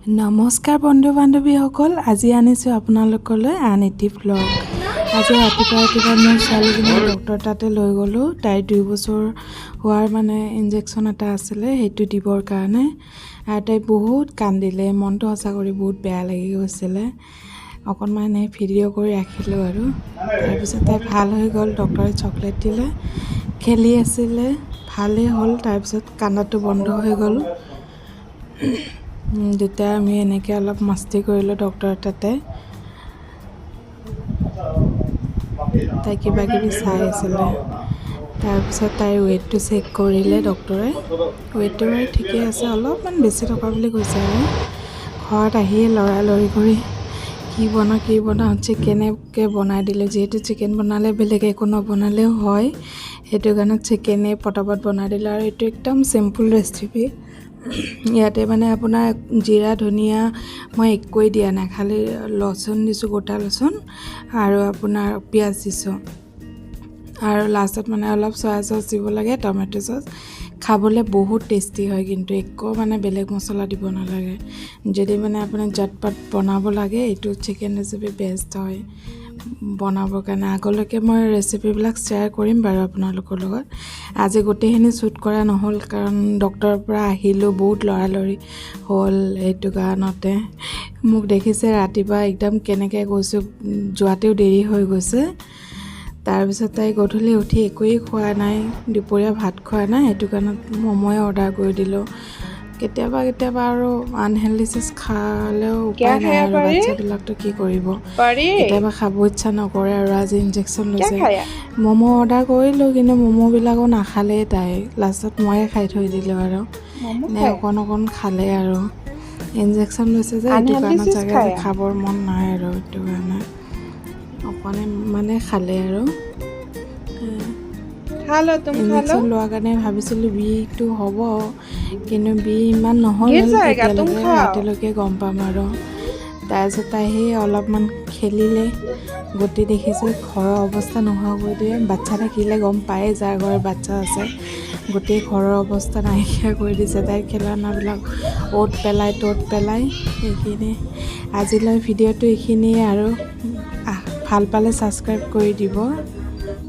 নমস্কাৰ বন্ধু বান্ধৱীসকল, আজি আনিছোঁ আপোনালোকলৈ আন এটি ভ্লগ। আজি ৰাতিপুৱা মোৰ ছোৱালীজনী ডক্টৰ তাতে লৈ গ'লোঁ। তাইৰ 2 বছৰ হোৱাৰ ইনজেকশ্যন এটা আছিলে, সেইটো দিবৰ কাৰণে। আৰু তাই বহুত কান্দিলে, মনটো সঁচা কৰি বহুত বেয়া লাগি গৈছিলে। অকণমান ভিডিঅ' কৰি ৰাখিলোঁ আৰু তাৰপিছত তাই ভাল হৈ গ'ল। ডক্টৰে চকলেট দিলে, খেলি আছিলে, ভালেই হ'ল। তাৰপিছত কান্দাটো বন্ধ হৈ গ'ল। দুটাই আমি এনেকৈ অলপ মস্তি কৰিলোঁ ডক্টৰ তাতে। তাই কিবা কিবি চাই আছিলে। তাৰপিছত তাইৰ ৱেইটটো চেক কৰিলে ডক্টৰে। ৱেইটটো বাৰু ঠিকেই আছে, অলপমান বেছি থকা বুলি কৈছে। আৰু ঘৰত আহিয়ে লৰালৰি কৰি কি বনাওঁ চিকেনকে বনাই দিলোঁ। যিহেতু চিকেন বনালে বেলেগ একো নবনালেও হয়, সেইটো কাৰণে চিকেনেই পটাপট বনাই দিলোঁ। আৰু এইটো একদম চিম্পুল ৰেচিপি। ইয়াতে আপোনাৰ জিৰা ধনিয়া মই একোৱেই দিয়া নাই, খালি লচুন দিছোঁ, গোটা লচুন, আৰু আপোনাৰ পিঁয়াজ দিছোঁ। আৰু লাষ্টত অলপ চয়া চচ দিব লাগে, টমেটো চচ। খাবলৈ বহুত টেষ্টি হয়, কিন্তু একো বেলেগ মছলা দিব নালাগে। যদি আপুনি জটপট বনাব লাগে, এইটো চিকেন ৰেচিপি বেষ্ট হয় বনাবৰ কাৰণে। আগলৈকে মই ৰেচিপিবিলাক শ্বেয়াৰ কৰিম বাৰু আপোনালোকৰ লগত। আজি গোটেইখিনি শ্বুট কৰা নহ'ল, কাৰণ ডক্টৰৰ পৰা আহিলোঁ, বহুত লৰালৰি হ'ল। সেইটো কাৰণতে মোক দেখিছে ৰাতিপুৱা একদম কেনেকৈ গৈছোঁ, যোৱাতেও দেৰি হৈ গৈছে। তাৰপিছত তাই গধূলি উঠি একোৱেই খোৱা নাই, দুপৰীয়া ভাত খোৱা নাই। সেইটো কাৰণত ম'ম'য়ে অৰ্ডাৰ কৰি দিলোঁ। কেতিয়াবা আৰু আনহেল্ডি চিজ খালেও উপায় নাই, আৰু বাচ্ছাবিলাকতো কি কৰিব, কেতিয়াবা খাব ইচ্ছা নকৰে। আৰু আজি ইনজেকশ্যন লৈছে। ম'ম' অৰ্ডাৰ কৰিলোঁ, কিন্তু ম'ম'বিলাকো নাখালেই তাই। লাষ্টত ময়ে খাই থৈ দিলোঁ। আৰু অকণ খালে, আৰু ইনজেকশ্যন লৈছে যে, সেইটো কাৰণে চাগে খাবৰ মন নাই, আৰু সেইটো কাৰণে অকণে খালে। আৰু ইনজেকশ্যন লোৱাৰ কাৰণে ভাবিছিলোঁ বিটো হ'ব, কিন্তু বি ইমান নহ'ল। এতিয়ালৈকে ৰাতিলৈকে গম পাম। আৰু তাৰপিছত তাই সেই অলপমান খেলিলে, গোটেই দেখিছে ঘৰৰ অৱস্থা নোহোৱা কৰি দিয়ে। বাচ্ছা থাকিলে গম পায়ে, যাৰ ঘৰত বাচ্ছা আছে, গোটেই ঘৰৰ অৱস্থা নাইকিয়া কৰি দিছে। তাইৰ খেলনাবিলাক অ'ত পেলাই এইখিনি। আজিলৈ ভিডিঅ'টো এইখিনিয়ে। আৰু ভাল পালে ছাবস্ক্ৰাইব কৰি দিব।